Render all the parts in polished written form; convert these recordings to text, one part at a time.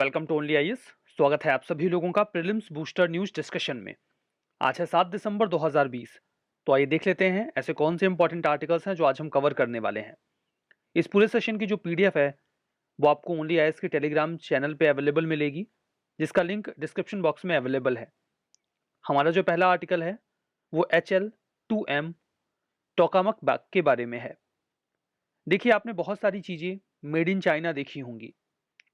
Welcome to only IAS. स्वागत है आप सभी लोगों का प्रीलिम्स बूस्टर न्यूज डिस्कशन में। आज है 7 दिसंबर 2020। तो आइए देख लेते हैं ऐसे कौन से इंपॉर्टेंट आर्टिकल्स हैं जो आज हम कवर करने वाले हैं। इस पूरे सेशन की जो पीडीएफ है वो आपको ओनली आईएएस के टेलीग्राम चैनल पे अवेलेबल मिलेगी, जिसका लिंक डिस्क्रिप्शन बॉक्स में अवेलेबल है। हमारा जो पहला आर्टिकल है वो HL2M टोकामक बैग के बारे में है। देखिए, आपने बहुत सारी चीजें मेड इन चाइना देखी होंगी।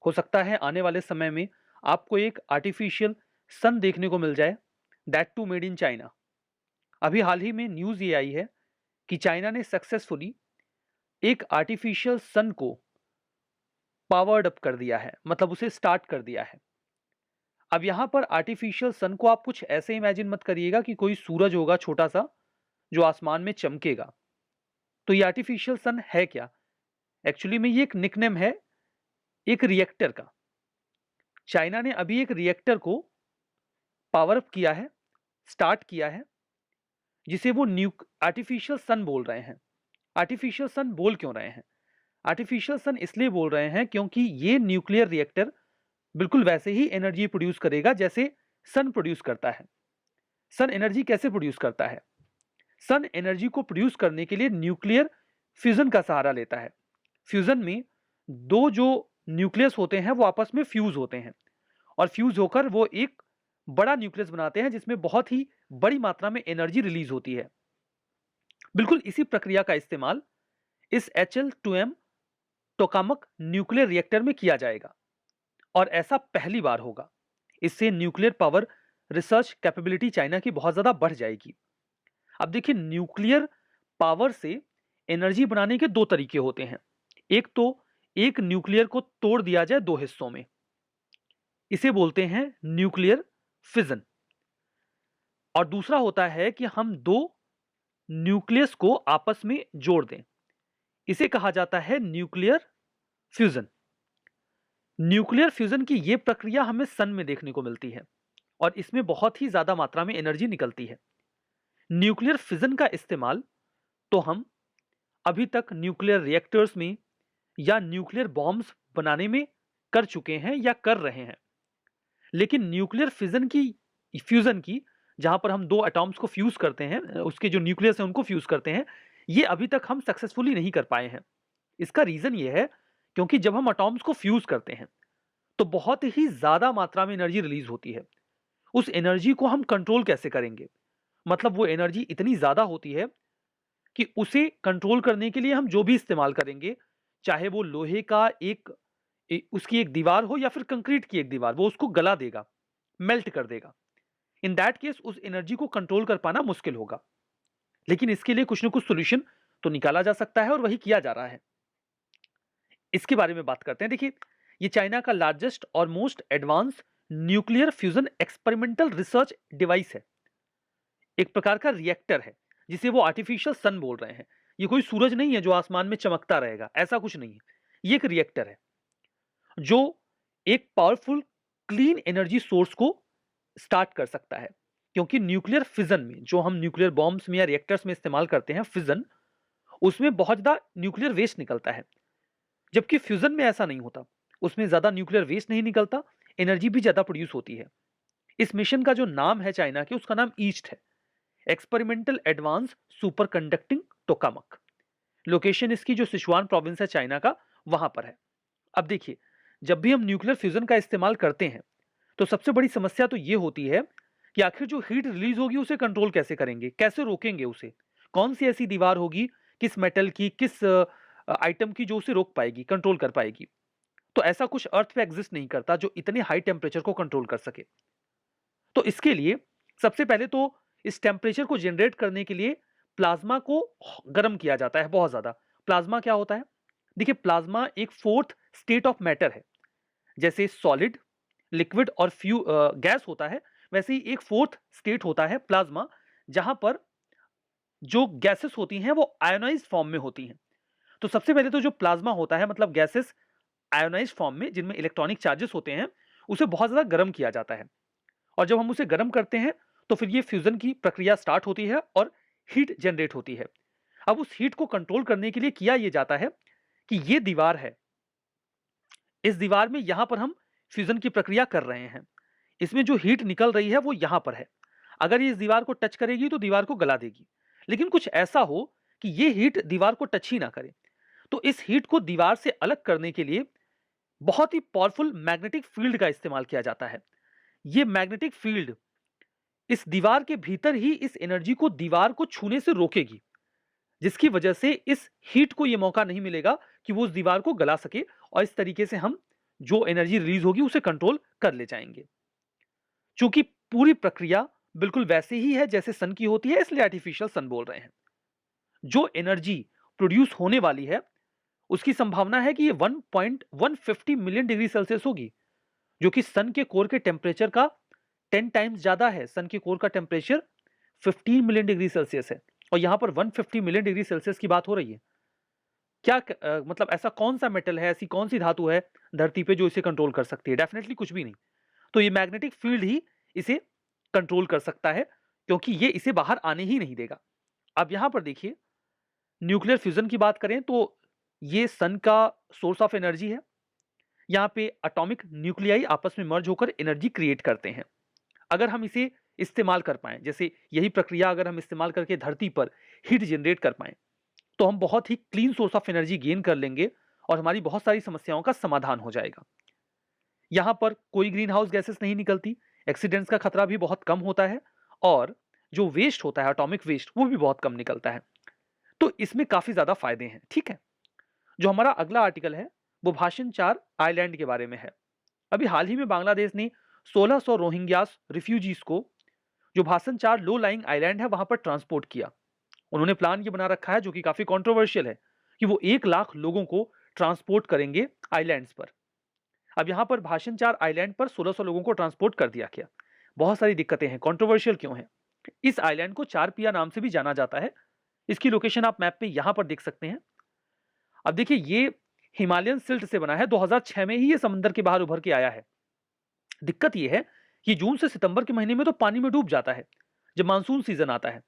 हो सकता है आने वाले समय में आपको एक आर्टिफिशियल सन देखने को मिल जाए, that too made in China. अभी हाल ही में न्यूज ये आई है कि चाइना ने सक्सेसफुली एक आर्टिफिशियल सन को पावर्ड अप कर दिया है, मतलब उसे स्टार्ट कर दिया है। अब यहां पर आर्टिफिशियल सन को आप कुछ ऐसे इमेजिन मत करिएगा कि कोई सूरज होगा छोटा सा जो आसमान में चमकेगा। तो ये आर्टिफिशियल सन है क्या? एक्चुअली में ये एक निकनेम है एक रिएक्टर का। चाइना ने अभी एक रिएक्टर को पावर अप किया है, स्टार्ट किया है, जिसे वो आर्टिफिशियल सन बोल रहे हैं। आर्टिफिशियल सन बोल क्यों रहे हैं? आर्टिफिशियल सन इसलिए बोल रहे हैं क्योंकि ये न्यूक्लियर रिएक्टर बिल्कुल वैसे ही एनर्जी प्रोड्यूस करेगा जैसे सन प्रोड्यूस करता है। सन एनर्जी कैसे प्रोड्यूस करता है? सन एनर्जी को प्रोड्यूस करने के लिए न्यूक्लियर फ्यूजन का सहारा लेता है। फ्यूजन में दो जो न्यूक्लियस होते हैं वो आपस में फ्यूज होते हैं और फ्यूज होकर वो एक बड़ा न्यूक्लियस बनाते हैं जिसमें बहुत ही बड़ी मात्रा में एनर्जी रिलीज होती है। बिल्कुल इसी प्रक्रिया का इस्तेमाल इस HL2M टोकामक न्यूक्लियर रिएक्टर में किया जाएगा और ऐसा पहली बार होगा। इससे nuclear power research capability China की बहुत ज्यादा बढ़ जाएगी। अब देखिए, न्यूक्लियर पावर से एनर्जी बनाने के दो तरीके होते हैं। एक तो एक न्यूक्लियर को तोड़ दिया जाए दो हिस्सों में, इसे बोलते हैं न्यूक्लियर फिजन। और दूसरा होता है कि हम दो न्यूक्लियस को आपस में जोड़ दें, इसे कहा जाता है न्यूक्लियर फ्यूजन। न्यूक्लियर फ्यूजन की यह प्रक्रिया हमें सन में देखने को मिलती है और इसमें बहुत ही ज्यादा मात्रा में एनर्जी निकलती है। न्यूक्लियर फिजन का इस्तेमाल तो हम अभी तक न्यूक्लियर रिएक्टर्स में या न्यूक्लियर बॉम्ब्स बनाने में कर चुके हैं या कर रहे हैं, लेकिन न्यूक्लियर फ्यूजन की जहां पर हम दो एटॉम्स को फ्यूज करते हैं, उसके जो न्यूक्लियस है उनको फ्यूज करते हैं, ये अभी तक हम सक्सेसफुली नहीं कर पाए हैं। इसका रीजन ये है क्योंकि जब हम एटॉम्स को फ्यूज करते हैं तो बहुत ही ज्यादा मात्रा में एनर्जी रिलीज होती है। उस एनर्जी को हम कंट्रोल कैसे करेंगे? मतलब वो एनर्जी इतनी ज्यादा होती है कि उसे कंट्रोल करने के लिए हम जो भी इस्तेमाल करेंगे, चाहे वो लोहे का उसकी एक दीवार हो या फिर कंक्रीट की एक दीवार, वो उसको गला देगा, मेल्ट कर देगा। इन दैट केस उस एनर्जी को कंट्रोल कर पाना मुश्किल होगा। लेकिन इसके लिए कुछ ना कुछ सोल्यूशन तो निकाला जा सकता है और वही किया जा रहा है। इसके बारे में बात करते हैं। देखिए, ये चाइना का लार्जेस्ट और most advance nuclear fusion experimental research device है। एक प्रकार का रिएक्टर है जिसे वो आर्टिफिशियल सन बोल रहे हैं। ये कोई सूरज नहीं है जो आसमान में चमकता रहेगा, ऐसा कुछ नहीं है। ये एक रिएक्टर है जो एक पावरफुल क्लीन एनर्जी सोर्स को स्टार्ट कर सकता है। क्योंकि न्यूक्लियर फिजन में, जो हम न्यूक्लियर बॉम्ब्स में या रिएक्टर्स में इस्तेमाल करते हैं फिजन, उसमें बहुत ज्यादा न्यूक्लियर वेस्ट निकलता है, जबकि फ्यूजन में ऐसा नहीं होता। उसमें ज्यादा न्यूक्लियर वेस्ट नहीं निकलता, एनर्जी भी ज्यादा प्रोड्यूस होती है। इस मिशन का जो नाम है चाइना के, उसका नाम ईस्ट है, experimental advance super conducting tokamak. Location इसकी जो सिचुआन प्रोविंस है चाइना का, वहां पर है। अब देखिए, जब भी हम न्यूक्लियर फ्यूजन का इस्तेमाल करते हैं तो सबसे बड़ी समस्या तो यह होती है कि आखिर जो हीट रिलीज होगी उसे कंट्रोल कैसे करेंगे, कैसे रोकेंगे उसे? कौन सी ऐसी दीवार होगी, किस मेटल की, किस आइटम की जो उसे रोक पाएगी, कंट्रोल कर पाएगी? तो ऐसा कुछ अर्थ पे एग्जिस्ट नहीं करता जो इतने हाई टेम्परेचर को कंट्रोल कर सके। तो इसके लिए सबसे पहले तो इस टेम्परेचर को जनरेट करने के लिए प्लाज्मा को गर्म किया जाता है बहुत ज्यादा। प्लाज्मा क्या होता है? देखिए, प्लाज्मा एक फोर्थ स्टेट ऑफ मैटर है। जैसे सॉलिड, लिक्विड और गैस होता है, वैसे ही एक फोर्थ स्टेट होता है प्लाज्मा, जहां पर जो गैसेस होती हैं वो आयोनाइज्ड फॉर्म में होती हैं। तो सबसे पहले तो जो प्लाज्मा होता है, मतलब गैसेस आयोनाइज्ड फॉर्म में जिनमें इलेक्ट्रॉनिक चार्जेस होते हैं, उसे बहुत ज्यादा गर्म किया जाता है। और जब हम उसे गर्म करते हैं तो फिर ये फ्यूजन की प्रक्रिया स्टार्ट होती है और हीट जनरेट होती है। अब उस हीट को कंट्रोल करने के लिए किया यह जाता है कि ये दीवार है, इस दीवार में यहां पर हम फ्यूजन की प्रक्रिया कर रहे हैं। इसमें जो हीट निकल रही है वो यहां पर है। अगर ये इस दीवार को टच करेगी तो दीवार को गला देगी। लेकिन कुछ ऐसा हो कि ये हीट दीवार को टच ही ना करे, तो इस हीट को दीवार से अलग करने के लिए बहुत ही पावरफुल मैग्नेटिक फील्ड का इस्तेमाल किया जाता है। ये मैग्नेटिक फील्ड इस दीवार के भीतर ही इस एनर्जी को दीवार को छूने से रोकेगी, जिसकी वजह से इस हीट को यह मौका नहीं मिलेगा कि वो उस दीवार को गला सके, और इस तरीके से हम जो एनर्जी रिलीज होगी उसे कंट्रोल कर ले जाएंगे। चूंकि पूरी प्रक्रिया बिल्कुल वैसे ही है जैसे सन की होती है, इसलिए आर्टिफिशियल सन बोल रहे हैं। जो एनर्जी प्रोड्यूस होने वाली है उसकी संभावना है कि ये 1.150 मिलियन डिग्री सेल्सियस होगी, जो कि सन के कोर के टेम्परेचर का 10 टाइम्स ज्यादा है। सन के कोर का टेम्परेचर 15 मिलियन डिग्री सेल्सियस है और यहां पर 150 मिलियन डिग्री सेल्सियस की बात हो रही है। क्या मतलब ऐसा कौन सा मेटल है, ऐसी कौन सी धातु है धरती पे जो इसे कंट्रोल कर सकती है? डेफिनेटली कुछ भी नहीं। तो ये मैग्नेटिक फील्ड ही इसे कंट्रोल कर सकता है, क्योंकि ये इसे बाहर आने ही नहीं देगा। अब यहां पर देखिए, न्यूक्लियर फ्यूजन की बात करें तो ये सन का सोर्स ऑफ एनर्जी है। यहां पे एटॉमिक न्यूक्लियाई आपस में मर्ज होकर एनर्जी क्रिएट करते हैं। अगर हम इसे इस्तेमाल कर पाएं, जैसे यही प्रक्रिया अगर हम इस्तेमाल करके धरती पर हीट जनरेट कर पाएं, तो हम बहुत ही clean source of energy gain कर लेंगे और हमारी बहुत सारी समस्याओं का समाधान हो जाएगा। यहां पर कोई ग्रीन हाउस गैसेस नहीं निकलती, एक्सीडेंट्स का खतरा भी बहुत कम होता है, और जो वेस्ट होता है एटॉमिक वेस्ट वो भी बहुत कम निकलता है। तो इसमें काफी ज्यादा फायदे हैं। ठीक है, जो हमारा अगला आर्टिकल है वो भाषण 4 आइलैंड के बारे में है। अभी हाल ही में बांग्लादेश ने 1600 रोहिंग्यास रिफ्यूजीज को, जो भाषण 4 लो लाइंग आइलैंड है वहां पर ट्रांसपोर्ट किया। उन्होंने प्लान ये बना रखा है, जो कि काफी कंट्रोवर्शियल है, कि वो 1 लाख लोगों को ट्रांसपोर्ट करेंगे आइलैंड्स पर। अब यहां पर भाषण 4 आइलैंड पर 1600 लोगों को ट्रांसपोर्ट कर दिया गया। बहुत सारी दिक्कतें हैं, कंट्रोवर्शियल क्यों है? इस आइलैंड को 4 पिया नाम से भी जाना जाता है। इसकी लोकेशन आप मैप पे यहां पर देख सकते हैं। अब देखिए, ये हिमालयन सिल्ट से बना है। 2006 में ही ये समंदर के बाहर उभर के आया है। दिक्कत ये है कि जून से सितंबर के महीने में तो पानी में डूब जाता है जब मानसून सीजन आता है,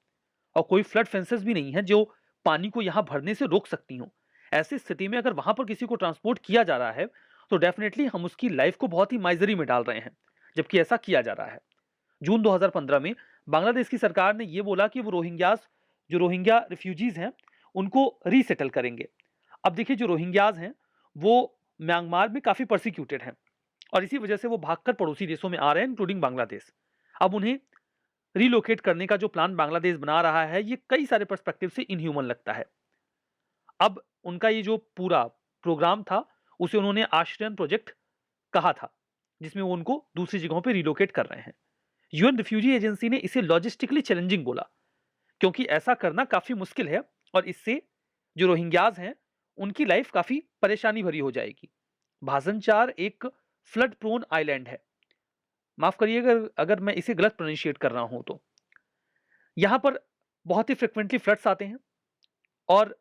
और कोई फ्लड फेंसेस भी नहीं है जो पानी को यहां भरने से रोक सकती हो। ऐसी स्थिति में अगर वहां पर किसी को ट्रांसपोर्ट किया जा रहा है तो डेफिनेटली हम उसकी लाइफ को बहुत ही माइजरी में डाल रहे हैं, जबकि ऐसा किया जा रहा है। जून 2015 में बांग्लादेश की सरकार ने यह बोला कि वो जो रोहिंग्या रिफ्यूजीज हैं उनको रीसेटल करेंगे। अब देखिए, जो रोहिंग्याज हैं वो म्यांमार में काफी परसिक्यूटेड हैं, और इसी वजह से वो भागकर पड़ोसी देशों में आ रहे हैं, इंक्लूडिंग बांग्लादेश। अब उन्हें रिलोकेट करने का जो प्लान बांग्लादेश बना रहा है, ये कई सारे पर्सपेक्टिव से इनह्यूमन लगता है। अब उनका ये जो पूरा प्रोग्राम था उसे उन्होंने आश्रयन प्रोजेक्ट कहा था, जिसमें वो उनको दूसरी जगहों पे रिलोकेट कर रहे हैं। यूएन रिफ्यूजी एजेंसी ने इसे लॉजिस्टिकली चैलेंजिंग बोला, क्योंकि ऐसा करना काफी मुश्किल है और इससे जो रोहिंग्याज हैं उनकी लाइफ काफी परेशानी भरी हो जाएगी। भाषण 4 एक फ्लड प्रोन आइलैंड है। माफ करिएगा अगर मैं इसे गलत प्रोनाउंशिएट कर रहा हूं तो। यहां पर बहुत ही फ्रिक्वेंटली फ्लड्स आते हैं, और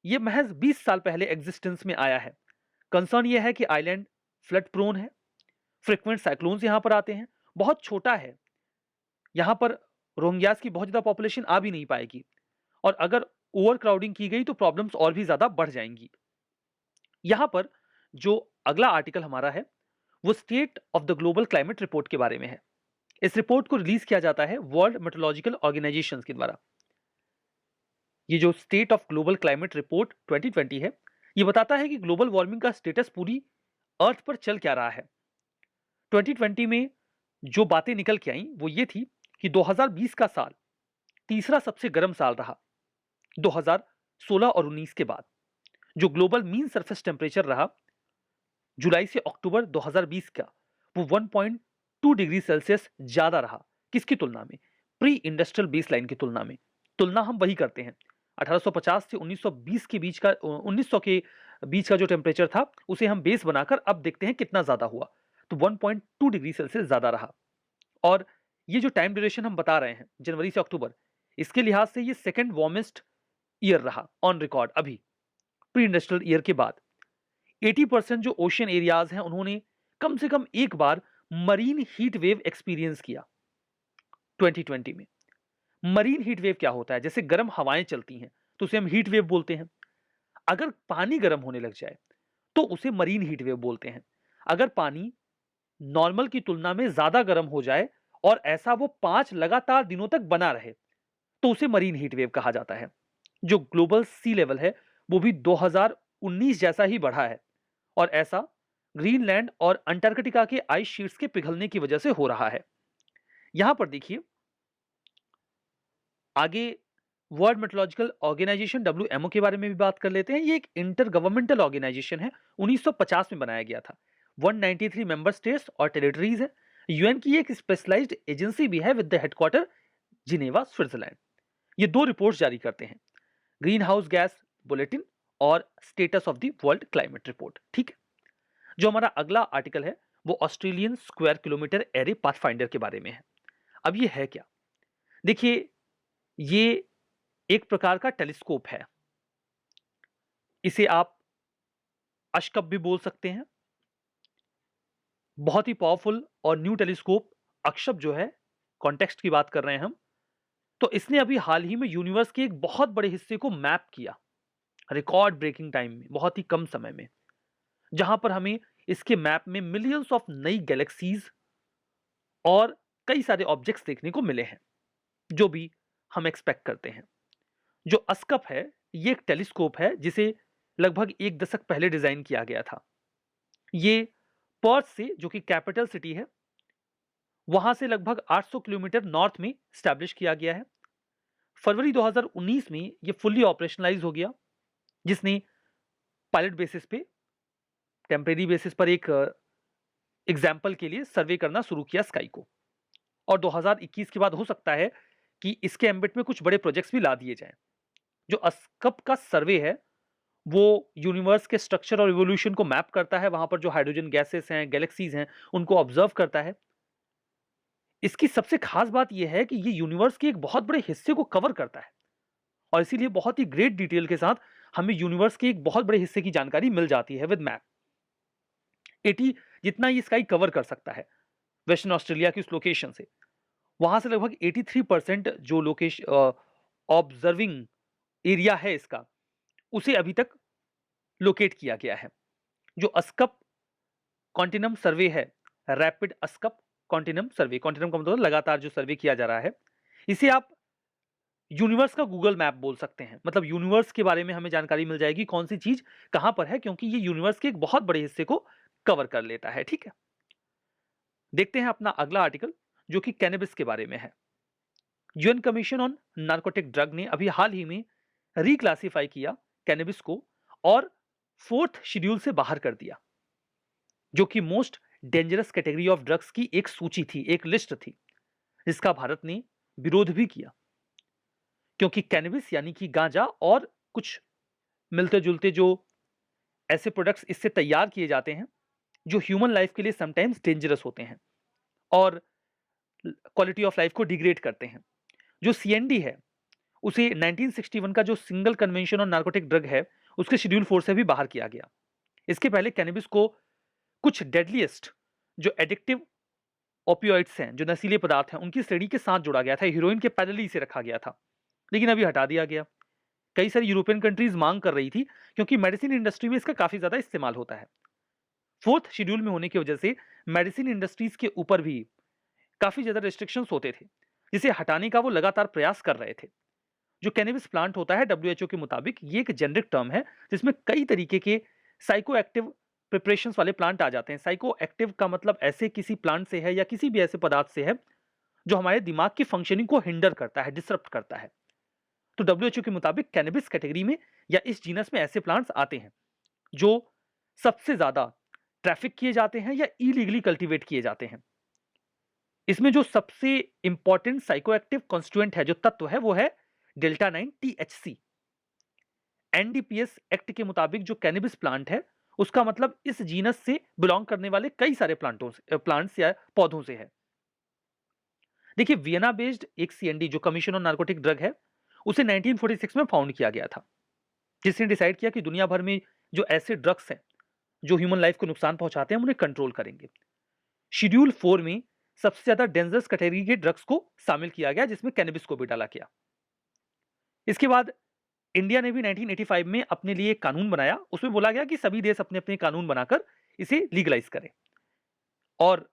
ये महज 20 साल पहले एग्जिस्टेंस में आया है। कंसर्न यह है कि आइलैंड फ्लड प्रोन है, फ्रिक्वेंट साइक्लोन्स यहां पर आते हैं, बहुत छोटा है, यहां पर रोहिंग्यास की बहुत ज्यादा पॉपुलेशन आ भी नहीं पाएगी, और अगर ओवर क्राउडिंग की गई तो प्रॉब्लम्स और भी ज्यादा बढ़ जाएंगी। यहां पर जो अगला आर्टिकल हमारा है वो state of the global climate report के बारे में है। इस रिपोर्ट को रिलीज किया जाता है वर्ल्ड मेट्रोलॉजिकल ऑर्गेनाइजेशन के द्वारा। ये जो state of global climate report 2020 है, ये बताता है कि ग्लोबल वार्मिंग का स्टेटस पूरी अर्थ पर चल क्या रहा है। 2020 में जो बातें निकल के आई वो ये थी कि 2020 का साल तीसरा सबसे गर्म साल रहा 2016 और 19 के बाद। जो ग्लोबल मीन सरफेस टेम्परेचर रहा जुलाई से अक्टूबर 2020 का, वो 1.2 डिग्री सेल्सियस ज्यादा रहा। किसकी तुलना में? प्री इंडस्ट्रियल बेसलाइन की तुलना में। तुलना हम वही करते हैं, 1850 से 1920 के बीच का 1900 के बीच का जो टेम्परेचर था उसे हम बेस बनाकर अब देखते हैं कितना ज्यादा हुआ, तो 1.2 डिग्री सेल्सियस ज्यादा रहा। और ये जो टाइम ड्यूरेशन हम बता रहे हैं जनवरी से अक्टूबर, इसके लिहाज से ये सेकेंड वार्मेस्ट ईयर रहा ऑन रिकॉर्ड अभी प्री इंडस्ट्रियल ईयर के बाद। 80% जो ओशियन एरियाज हैं उन्होंने कम से कम एक बार मरीन हीट वेव एक्सपीरियंस किया 2020 में। मरीन हीट वेव क्या होता है? जैसे गर्म हवाएं चलती हैं तो उसे हम हीट वेव बोलते हैं। अगर पानी गर्म होने लग जाए तो उसे मरीन हीट वेव बोलते हैं। अगर पानी नॉर्मल की तुलना में ज्यादा गर्म हो जाए और ऐसा वो 5 लगातार दिनों तक बना रहे, तो उसे मरीन हीट वेव कहा जाता है। जो ग्लोबल सी लेवल है वो भी 2019 जैसा ही बढ़ा है, और ऐसा ग्रीनलैंड और अंटार्कटिका के आइस शीट्स के पिघलने की वजह से हो रहा है। यहां पर देखिए, आगे वर्ल्ड मेट्रोलॉजिकल ऑर्गेनाइजेशन WMO के बारे में भी बात कर लेते हैं। ये एक इंटर गवर्नमेंटल ऑर्गेनाइजेशन है, 1950 में बनाया गया था। 193 मेंबर स्टेट्स और टेरिटरीज है। यूएन की एक स्पेशलाइज्ड एजेंसी भी है with the headquarter Geneva, Switzerland. ये 2 रिपोर्ट्स जारी करते हैं, ग्रीन हाउस गैस बुलेटिन और status of the world climate report. ठीक है, जो हमारा अगला आर्टिकल है वो Australian square kilometre array pathfinder के बारे में है। अब ये है क्या? देखिए, ये एक प्रकार का टेलीस्कोप है। इसे आप अशकप भी बोल सकते हैं। बहुत ही पावरफुल और न्यू टेलीस्कोप अक्षप जो है, कॉन्टेक्स्ट की बात कर रहे हैं हम, तो इसने अभी हाल ही में यूनिवर्स के एक बहुत बड़े हिस्से को मैप किया, रिकॉर्ड ब्रेकिंग टाइम में, बहुत ही कम समय में, जहां पर हमें इसके मैप में मिलियंस ऑफ नई गैलेक्सीज और कई सारे ऑब्जेक्ट्स देखने को मिले हैं, जो भी हम एक्सपेक्ट करते हैं। जो अस्कप है, ये एक टेलीस्कोप है जिसे लगभग 1 दशक पहले डिजाइन किया गया था। ये पर्थ से, जो कि कैपिटल सिटी है, वहां से लगभग 800 किलोमीटर नॉर्थ में स्टैब्लिश किया गया है। फरवरी 2019 में ये फुल्ली ऑपरेशनलाइज हो गया, जिसने पायलट बेसिस पे, टेम्परेरी बेसिस पर एक एग्जाम्पल के लिए सर्वे करना शुरू किया स्काई को। और 2021 के बाद हो सकता है कि इसके एम्बिट में कुछ बड़े प्रोजेक्ट्स भी ला दिए जाएं। जो अस्कप का सर्वे है वो यूनिवर्स के स्ट्रक्चर और इवोल्यूशन को मैप करता है, वहां पर जो हाइड्रोजन गैसेस हैं, गैलेक्सीज हैं, उनको ऑब्जर्व करता है। इसकी सबसे खास बात यह है कि ये यूनिवर्स के एक बहुत बड़े हिस्से को कवर करता है, और इसीलिए बहुत ही ग्रेट डिटेल के साथ हमें यूनिवर्स के एक बहुत बड़े हिस्से की जानकारी मिल जाती है विद मैप। 80 जितना ये स्काई कवर कर सकता है वेस्टर्न ऑस्ट्रेलिया की उस लोकेशन से, वहां से लगभग 83% जो लोकेशन ऑब्जर्विंग एरिया है इसका, उसे अभी तक लोकेट किया गया है। जो अस्कप कॉन्टिनम सर्वे है, रैपिड अस्कप कॉन्टिनम सर्वे, कॉन्टिनम का मतलब लगातार जो सर्वे किया जा रहा है, इसे आप यूनिवर्स का गूगल मैप बोल सकते हैं। मतलब यूनिवर्स के बारे में हमें जानकारी मिल जाएगी कौन सी चीज कहां पर है, क्योंकि ये यूनिवर्स के एक बहुत बड़े हिस्से को कवर कर लेता है। ठीक है, देखते हैं अपना अगला आर्टिकल, जो कि कैनबिस के बारे में है। UN commission on narcotic drug ने अभी हाल ही में रिक्लासिफाई किया कैनबिस को और 4th शेड्यूल से बाहर कर दिया, जो कि most dangerous category of drugs की एक सूची थी, एक लिस्ट थी, जिसका भारत ने विरोध भी किया, क्योंकि कैनबिस यानी कि गांजा और कुछ मिलते जुलते जो ऐसे प्रोडक्ट्स इससे तैयार किए जाते हैं जो ह्यूमन लाइफ के लिए समटाइम्स डेंजरस होते हैं और क्वालिटी ऑफ लाइफ को डिग्रेड करते हैं। जो सीएनडी है, उसे 1961 का जो single convention on narcotic drug है, उसके शेड्यूल 4 से भी बाहर किया गया। इसके पहले कैनबिस को कुछ डेडलीस्ट जो एडिक्टिव ओपियोइड्स हैं, जो नशीले पदार्थ हैं, उनकी श्रेणी के साथ जोड़ा गया था। हीरोइन के पैरेलल इसे रखा गया था, लेकिन अभी हटा दिया गया। कई सारी यूरोपियन कंट्रीज मांग कर रही थी, क्योंकि मेडिसिन इंडस्ट्री में इसका काफी ज्यादा इस्तेमाल होता है। 4th शेड्यूल में होने की वजह से मेडिसिन इंडस्ट्रीज के ऊपर भी काफी ज्यादा रिस्ट्रिक्शंस होते थे, जिसे हटाने का वो लगातार प्रयास कर रहे थे। जो कैनबिस प्लांट होता है, WHO के मुताबिक ये एक जेनरिक टर्म है, जिसमें कई तरीके के साइको एक्टिव प्रिपरेशंस वाले प्लांट आ जाते हैं। साइको एक्टिव का मतलब ऐसे किसी प्लांट से है या किसी भी ऐसे पदार्थ से है जो हमारे दिमाग की फंक्शनिंग को हिंडर करता है, डिसरप्ट करता है। तो WHO के मुताबिक कैनबिस कैटेगरी में या इस जीनस में ऐसे प्लांट्स आते हैं जो सबसे ज्यादा ट्रैफिक किए जाते हैं या इलीगली कल्टीवेट किए जाते हैं। इसमें जो सबसे इंपॉर्टेंट साइकोएक्टिव कॉन्स्टिट्यूएंट है, जो तत्व है, वो है डेल्टा 9 THC। एनडीपीएस एक्ट के मुताबिक जो कैनबिस प्लांट है, उसका मतलब इस जीनस से बिलोंग करने वाले कई सारे प्लांट्स या पौधों से है। देखिए, वियना बेस्ड एक सीएनडी जो कमीशन ऑन नार्कोटिक ड्रग है, उसे 1946 में फाउंड किया गया था, जिसने डिसाइड किया कि दुनिया भर में जो ऐसे ड्रग्स हैं जो ह्यूमन लाइफ को नुकसान पहुंचाते हैं, हम उन्हें कंट्रोल करेंगे। शेड्यूल 4 में सबसे ज्यादा डेंजरस कैटेगरी के ड्रग्स को शामिल किया गया, जिसमें कैनबिस को भी डाला गया। इसके बाद इंडिया ने भी 1985 में अपने लिए एक कानून बनाया। उसमें बोला गया कि सभी देश अपने अपने कानून बनाकर इसे लीगलाइज करें। और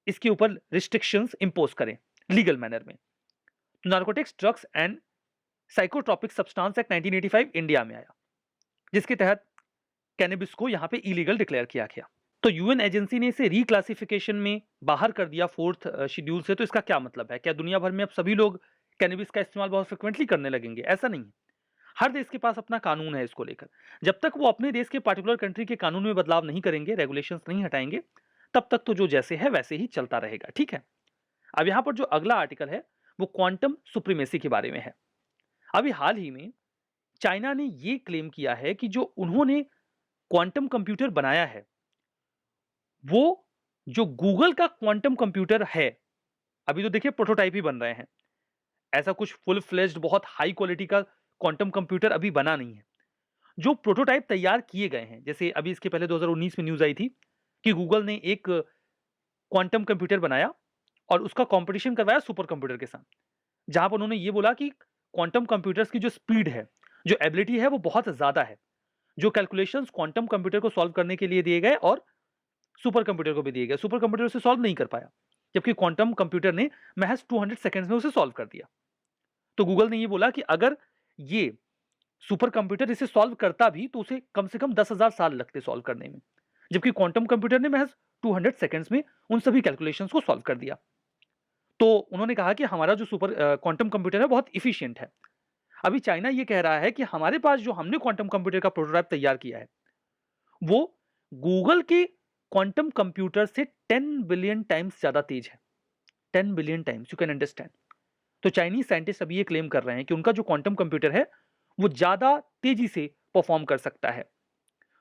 इसके ऊपर रिस्ट्रिक्शंस इंपोज करें लीगल मैनर में। तो narcotics, drugs and psychotropic substance act 1985 India में आया, जिसके तहत कैनबिस को यहां पे इलीगल डिक्लेयर किया गया। तो यूएन एजेंसी ने इसे रिक्लासिफिकेशन में बाहर कर दिया 4th शेड्यूल से। तो इसका क्या मतलब है? क्या दुनिया भर में अब सभी लोग कैनबिस का इस्तेमाल बहुत फ्रिक्वेंटली करने लगेंगे? ऐसा नहीं है। हर देश के पास अपना कानून है इसको लेकर। जब तक वो अपने देश के पार्टिकुलर कंट्री के कानून में बदलाव नहीं करेंगे, रेगुलेशंस नहीं हटाएंगे, तब तक तो जो जैसे है वैसे ही चलता रहेगा। ठीक है। अब यहां पर जो अगला आर्टिकल है वो क्वांटम सुप्रीमेसी के बारे में है। अभी हाल ही में चाइना ने यह क्लेम किया है कि जो उन्होंने क्वांटम कंप्यूटर बनाया है, वो जो गूगल का क्वांटम कंप्यूटर है, अभी तो देखिए प्रोटोटाइप ही बन रहे हैं, ऐसा कुछ फुल फ्लेज्ड बहुत हाई क्वालिटी का क्वांटम कंप्यूटर अभी बना नहीं है। जो प्रोटोटाइप तैयार किए गए हैं, जैसे अभी इसके पहले 2019 में न्यूज आई थी कि गूगल ने एक क्वांटम कंप्यूटर बनाया और उसका कंपटीशन करवाया सुपर कंप्यूटर के साथ, जहां पर उन्होंने ये बोला कि क्वांटम कंप्यूटर्स की जो स्पीड है, जो एबिलिटी है, वो बहुत ज्यादा है। जो कैलकुलेशंस क्वांटम कंप्यूटर को सॉल्व करने के लिए दिए गए और सुपर कंप्यूटर को भी दिए गए, सुपर कंप्यूटर उसे सॉल्व नहीं कर पाया, जबकि क्वांटम कंप्यूटर ने महज 200 सेकंड्स में उसे सॉल्व कर दिया। तो गूगल ने ये बोला कि अगर ये सुपर कंप्यूटर इसे सॉल्व करता भी तो उसे कम से कम 10,000 साल लगते सॉल्व करने में, जबकि क्वांटम कंप्यूटर ने महज 200 सेकंड्स में उन सभी कैलकुलेशंस को सॉल्व कर दिया। तो उन्होंने कहा कि हमारा जो सुपर क्वांटम कंप्यूटर है बहुत इफिशिएंट है। अभी चाइना ये कह रहा है कि हमारे पास जो हमने क्वांटम कंप्यूटर का प्रोटोटाइप तैयार किया है, वो गूगल के क्वांटम कंप्यूटर से 10 बिलियन टाइम्स ज्यादा तेज है। 10 billion times, you can understand. तो चाइनीज साइंटिस्ट अभी ये क्लेम कर रहे हैं कि उनका जो क्वांटम कंप्यूटर है वो ज्यादा तेजी से परफॉर्म कर सकता है।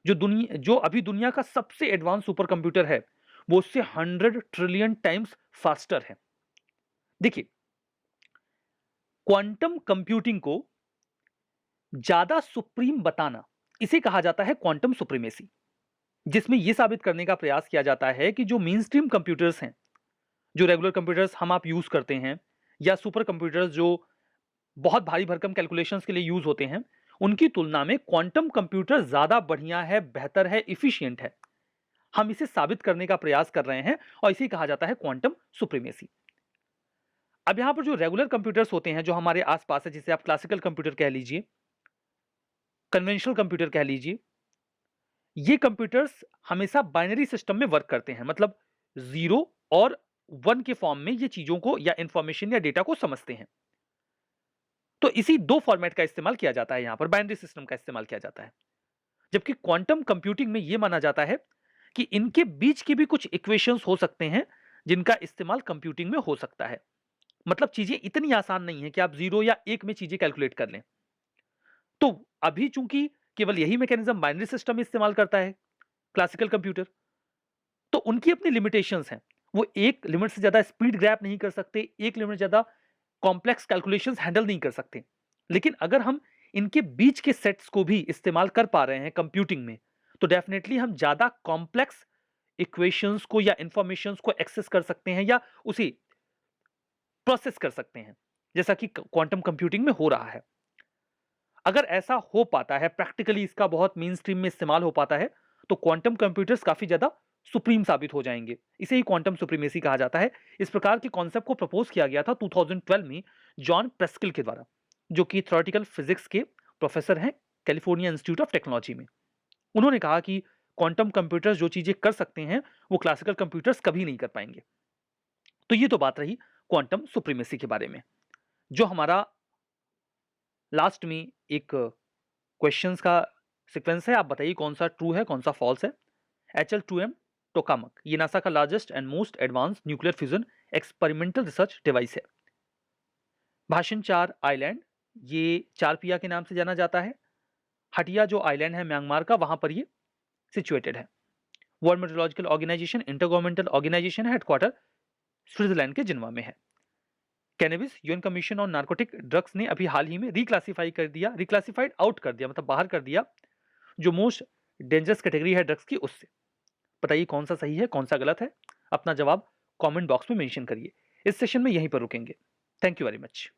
जो अभी दुनिया का सबसे एडवांस सुपर कंप्यूटर है, वो उससे 100 ट्रिलियन टाइम्स फास्टर है। देखिए, क्वांटम कंप्यूटिंग को ज्यादा सुप्रीम बताना, इसे कहा जाता है क्वांटम सुप्रीमेसी, जिसमें यह साबित करने का प्रयास किया जाता है कि जो मेन स्ट्रीम कंप्यूटर्स हैं, जो रेगुलर कंप्यूटर्स हम आप यूज करते हैं, या सुपर कंप्यूटर्स जो बहुत भारी भरकम कैलकुलेशंस के लिए यूज होते हैं, उनकी तुलना में क्वांटम कंप्यूटर ज्यादा बढ़िया है, बेहतर है, इफिशिएंट है। हम इसे साबित करने का प्रयास कर रहे हैं और इसे कहा जाता है क्वांटम सुप्रीमेसी। अब यहां पर जो रेगुलर कंप्यूटर्स होते हैं जो हमारे आसपास है, जिसे आप क्लासिकल कंप्यूटर कह लीजिए, कन्वेंशनल कंप्यूटर कह लीजिए, ये कंप्यूटर्स हमेशा बाइनरी सिस्टम में वर्क करते हैं। मतलब 0 और 1 के फॉर्म में ये चीजों को या इंफॉर्मेशन या डेटा को समझते हैं। तो इसी दो फॉर्मेट का इस्तेमाल किया जाता है, यहां पर बाइनरी सिस्टम का इस्तेमाल किया जाता है। जबकि क्वांटम कंप्यूटिंग में यह माना जाता है कि इनके बीच के भी कुछ इक्वेशंस हो सकते हैं जिनका इस्तेमाल कंप्यूटिंग में हो सकता है। मतलब चीजें इतनी आसान नहीं है कि आप 0 या 1 में चीजें कैलकुलेट कर लें। तो अभी चूंकि केवल यही मैकेनिज्म बाइनरी सिस्टम में इस्तेमाल करता है क्लासिकल कंप्यूटर, तो उनकी अपनी लिमिटेशंस हैं। वो एक लिमिट से ज्यादा स्पीड ग्रैब नहीं कर सकते, एक लिमिट से ज्यादा कॉम्प्लेक्स कैलकुलेशंस हैंडल नहीं कर सकते। लेकिन अगर हम इनके बीच के सेट्स को भी इस्तेमाल कर पा रहे हैं कंप्यूटिंग में, तो डेफिनेटली हम ज्यादा कॉम्प्लेक्स इक्वेशंस को या इंफॉर्मेशंस को एक्सेस कर सकते हैं या उसे प्रोसेस कर सकते हैं, जैसा कि क्वांटम कंप्यूटिंग में हो रहा है। अगर ऐसा हो पाता है, प्रैक्टिकली इसका बहुत मेन स्ट्रीम में इस्तेमाल हो पाता है, तो क्वांटम कंप्यूटर्स काफी ज्यादा सुप्रीम साबित हो जाएंगे। इसे ही क्वांटम सुप्रीमेसी कहा जाता है। इस प्रकार के कॉन्सेप्ट को प्रपोज किया गया था 2012 में जॉन प्रेस्किल के द्वारा, जो कि थ्योरेटिकल फिजिक्स के प्रोफेसर हैं कैलिफोर्निया इंस्टीट्यूट ऑफ टेक्नोलॉजी में। उन्होंने कहा कि क्वांटम कंप्यूटर्स जो चीजें कर सकते हैं वो क्लासिकल कंप्यूटर्स कभी नहीं कर पाएंगे। तो ये तो बात रही क्वांटम सुप्रीमेसी के बारे में। जो हमारा लास्ट में एक क्वेश्चंस का सीक्वेंस है, आप बताइए कौन सा ट्रू है कौन सा फॉल्स है। HL2M टोकामक, ये नासा का largest and most advance nuclear fusion experimental research device है। भाषण 4 आइलैंड, ये चारपिया के नाम से जाना जाता है। हटिया जो आइलैंड है म्यांमार का, वहां पर ये सिचुएटेड है। World meteorological organisation intergovernmental organisation है, हेडक्वार्टर स्विट्जरलैंड के जिनेवा में है। Cannabis, UN commission on narcotic drugs ने अभी हाल ही में रिक्लासिफाइड आउट कर दिया, मतलब बाहर कर दिया, जो मोस्ट डेंजरस कैटेगरी है ड्रग्स की, उससे। बताइए कौन सा सही है कौन सा गलत है, अपना जवाब कमेंट बॉक्स में मेंशन करिए। इस सेशन में यहीं पर रुकेंगे। Thank you very much.